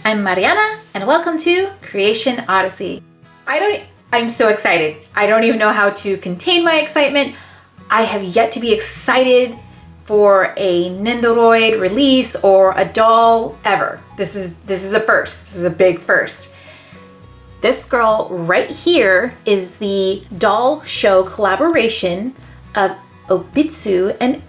I'm Mariana and welcome to Creation Odyssey. I'm so excited. I don't even know how to contain my excitement. I have yet to be excited for a Nendoroid release or a doll ever. This is a first. This is a big first. This girl right here is the doll show collaboration of Obitsu and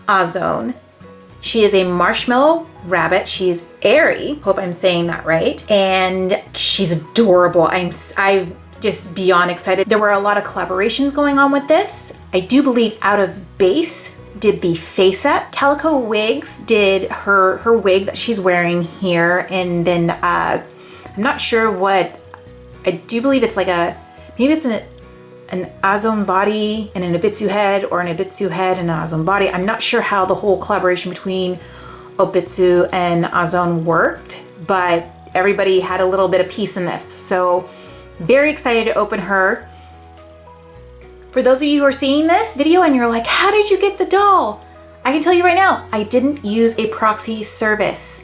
Azone. She is a marshmallow rabbit. She is Eiri. Hope I'm saying that right. And she's adorable. I'm just beyond excited. There were a lot of collaborations going on with this. I do believe Out of Base did the face up. Calico Wigs did her wig that she's wearing here. And then I'm not sure what, I do believe it's like maybe it's an Azone body and an Obitsu head, or an Obitsu head and an Azone body. I'm not sure how the whole collaboration between Obitsu and Azone worked, but everybody had a little bit of piece in this. So very excited to open her. For those of you who are seeing this video and you're like, how did you get the doll? I can tell you right now, I didn't use a proxy service.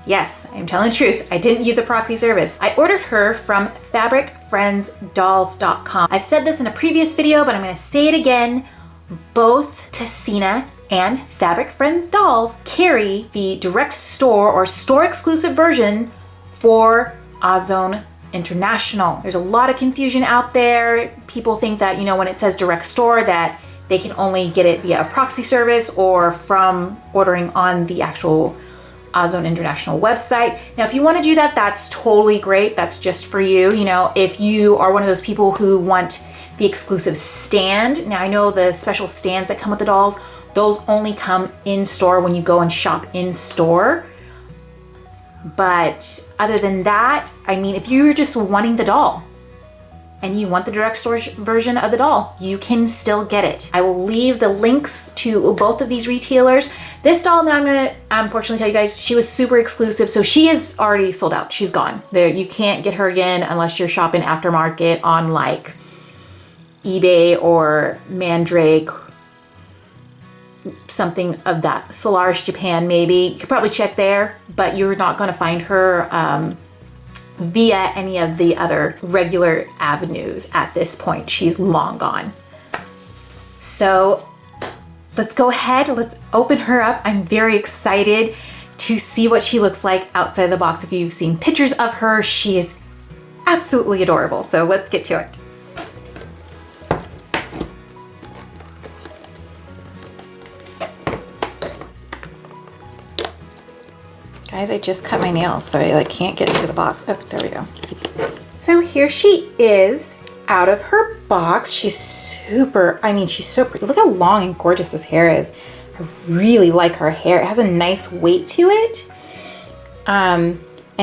Yes, I'm telling the truth. I didn't use a proxy service. I ordered her from fabricfriendsdolls.com. I've said this in a previous video, but I'm going to say it again. Both Tessina and Fabric Friends Dolls carry the direct store or store exclusive version for Azone International. There's a lot of confusion out there. People think that, when it says direct store, that they can only get it via a proxy service or from ordering on the actual Azone International website. Now, if you want to do that, that's totally great. That's just for you. If you are one of those people who want the exclusive stand. Now, I know the special stands that come with the dolls, those only come in store when you go and shop in store. But other than that, if you're just wanting the doll and you want the direct store version of the doll, you can still get it. I will leave the links to both of these retailers. This doll, now I'm gonna unfortunately tell you guys, she was super exclusive, so she is already sold out. She's gone. You can't get her again unless you're shopping aftermarket on like eBay or Mandrake, something of that. Solaris Japan, maybe. You could probably check there, but you're not gonna find her via any of the other regular avenues at this point. She's long gone. So let's go ahead, let's open her up. I'm very excited to see what she looks like outside the box. If you've seen pictures of her, she is absolutely adorable. So let's get to it. Guys, I just cut my nails, so I can't get into the box. Oh, there we go. So here she is out of her box. She's super, she's so pretty. Look how long and gorgeous this hair is. I really like her hair. It has a nice weight to it. And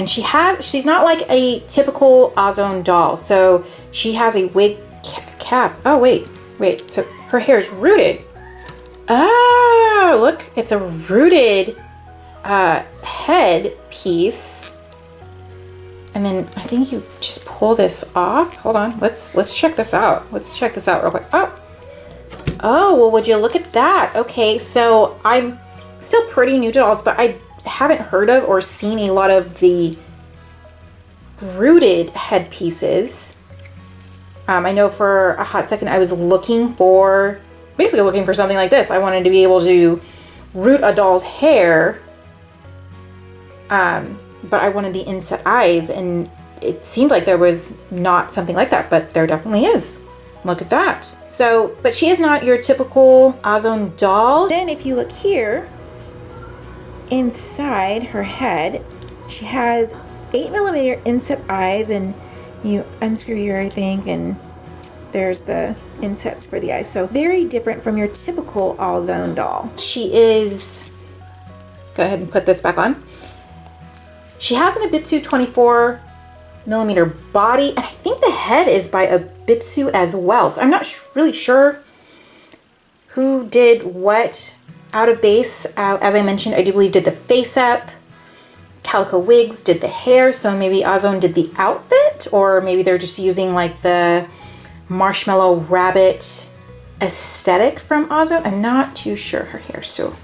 she's not like a typical Azone doll. So she has a wig cap. Oh, wait. So her hair is rooted. Oh, look, it's a rooted head piece, and then I think you just pull this off. Hold on, let's check this out. Let's check this out real quick. Oh, well, would you look at that? Okay, so I'm still pretty new to dolls, but I haven't heard of or seen a lot of the rooted head pieces. I know for a hot second I was basically looking for something like this. I wanted to be able to root a doll's hair. But I wanted the inset eyes, and it seemed like there was not something like that, but there definitely is. Look at that. So, but she is not your typical Azone doll. Then if you look here, inside her head, she has 8mm inset eyes, and you unscrew here, I think, and there's the insets for the eyes. So very different from your typical Azone doll. She is, go ahead and put this back on. She has an Obitsu 24mm body, and I think the head is by Obitsu as well. So I'm not really sure who did what. Out of Base, as I mentioned, I do believe did the face up. Calico Wigs did the hair, so maybe Azone did the outfit, or maybe they're just using like the marshmallow rabbit aesthetic from Azone. I'm not too sure. Her hair, so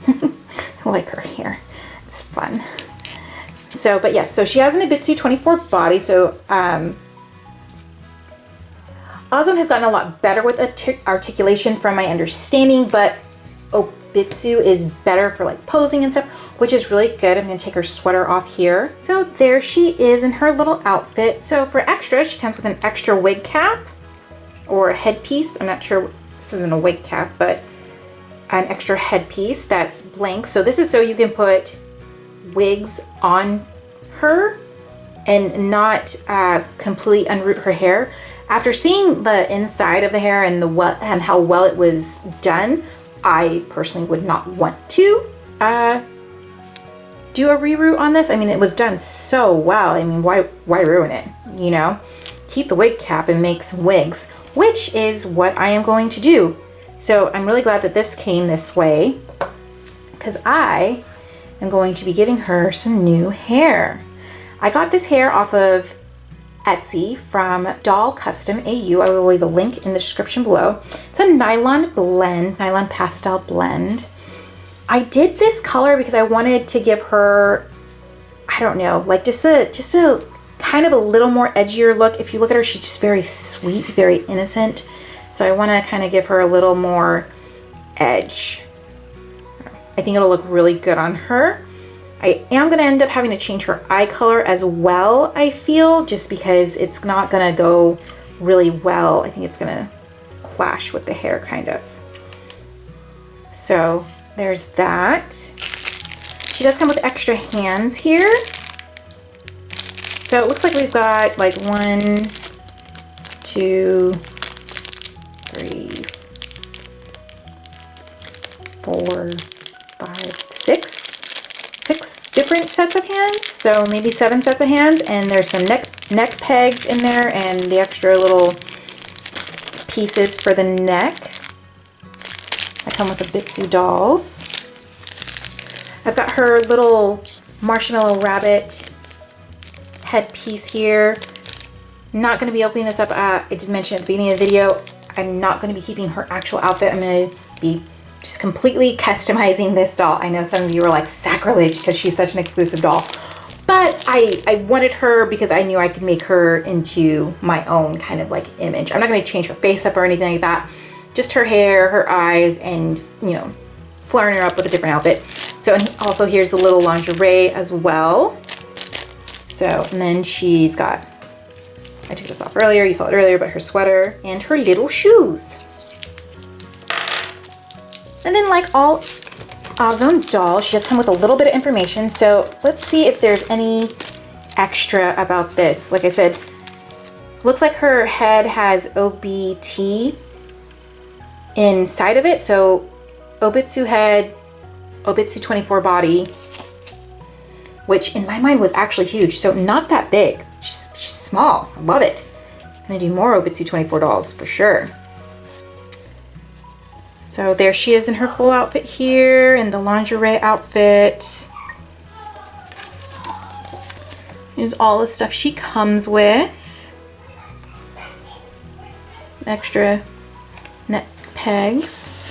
I like her hair. It's fun. So, but yes, so she has an Obitsu 24 body. So, Azone has gotten a lot better with articulation from my understanding, but Obitsu is better for like posing and stuff, which is really good. I'm gonna take her sweater off here. So there she is in her little outfit. So for extra, she comes with an extra wig cap or a headpiece. I'm not sure, this isn't a wig cap, but an extra headpiece that's blank. So this is so you can put wigs on her and not completely unroot her hair. After seeing the inside of the hair and and how well it was done, I personally would not want to do a reroot on this. I mean, it was done so well. I mean, why ruin it? You know, keep the wig cap and make some wigs, which is what I am going to do. So I'm really glad that this came this way, because I am going to be giving her some new hair. I got this hair off of Etsy from Doll Custom AU. I will leave a link in the description below. It's a nylon blend, nylon pastel blend. I did this color because I wanted to give her, I don't know, like just a kind of a little more edgier look. If you look at her, she's just very sweet, very innocent. So I want to kind of give her a little more edge. I think it'll look really good on her. I am going to end up having to change her eye color as well, I feel, just because it's not going to go really well. I think it's going to clash with the hair, kind of. So there's that. She does come with extra hands here. So it looks like we've got like 1, 2, 3, 4, 5, 6 different sets of hands, so maybe 7 sets of hands, and there's some neck pegs in there and the extra little pieces for the neck. I come with Obitsu dolls. I've got her little marshmallow rabbit headpiece here. Not going to be opening this up. I just mentioned at the beginning of the video, I'm not going to be keeping her actual outfit. I'm going to be just completely customizing this doll. I know some of you are like, sacrilege, because she's such an exclusive doll. But I wanted her because I knew I could make her into my own kind of like image. I'm not going to change her face up or anything like that. Just her hair, her eyes, and, you know, flaring her up with a different outfit. So, and also here's the little lingerie as well. So, and then she's got, I took this off earlier, you saw it earlier, but her sweater and her little shoes. And then, like all Azone dolls, she does come with a little bit of information. So let's see if there's any extra about this. Like I said, looks like her head has OBT inside of it. So Obitsu head, Obitsu 24 body, which in my mind was actually huge. So not that big. She's small. I love it. I'm gonna do more Obitsu 24 dolls for sure. So there she is in her full outfit here, in the lingerie outfit. Here's all the stuff she comes with. Extra neck pegs.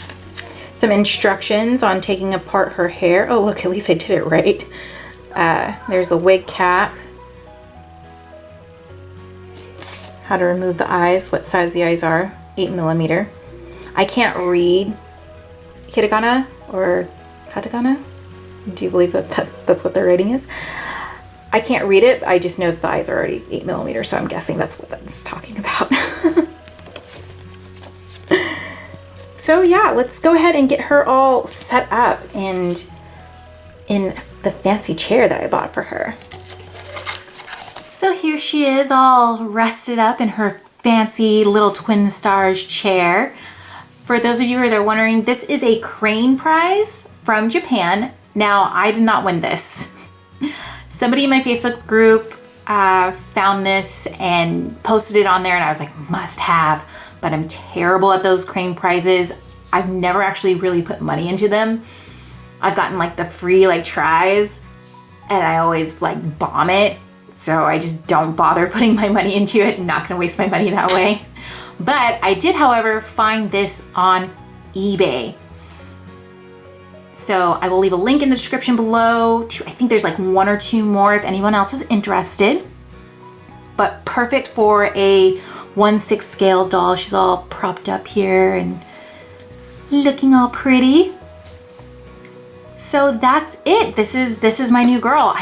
Some instructions on taking apart her hair. Oh look, at least I did it right. There's the wig cap. How to remove the eyes, what size the eyes are, 8mm. I can't read hiragana or katakana. Do you believe that that's what their rating is? I can't read it. I just know that the eyes are already 8mm, so I'm guessing that's what that's talking about. So yeah, let's go ahead and get her all set up and in the fancy chair that I bought for her. So here she is all rested up in her fancy little twin stars chair. For those of you who are wondering, this is a crane prize from Japan. Now, I did not win this. Somebody in my Facebook group found this and posted it on there, and I was like, must have. But I'm terrible at those crane prizes. I've never actually really put money into them. I've gotten like the free like tries, and I always like bomb it. So I just don't bother putting my money into it. I'm not gonna waste my money that way. But I did, however, find this on eBay. So I will leave a link in the description below to, I think there's like 1 or 2 more if anyone else is interested. But perfect for a 1/6 scale doll. She's all propped up here and looking all pretty. So that's it. This is my new girl.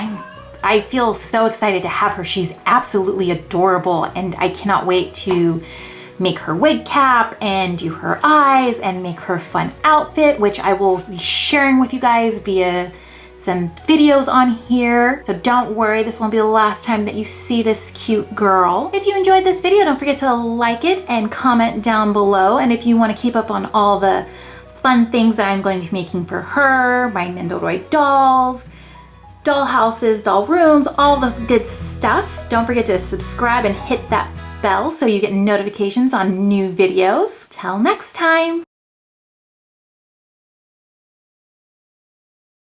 I feel so excited to have her. She's absolutely adorable, and I cannot wait to make her wig cap and do her eyes and make her fun outfit, which I will be sharing with you guys via some videos on here. So don't worry, this won't be the last time that you see this cute girl. If you enjoyed this video, don't forget to like it and comment down below. And if you want to keep up on all the fun things that I'm going to be making for her, my Nendoroid dolls, doll houses, doll rooms, all the good stuff, don't forget to subscribe and hit that bell so you get notifications on new videos. Till next time.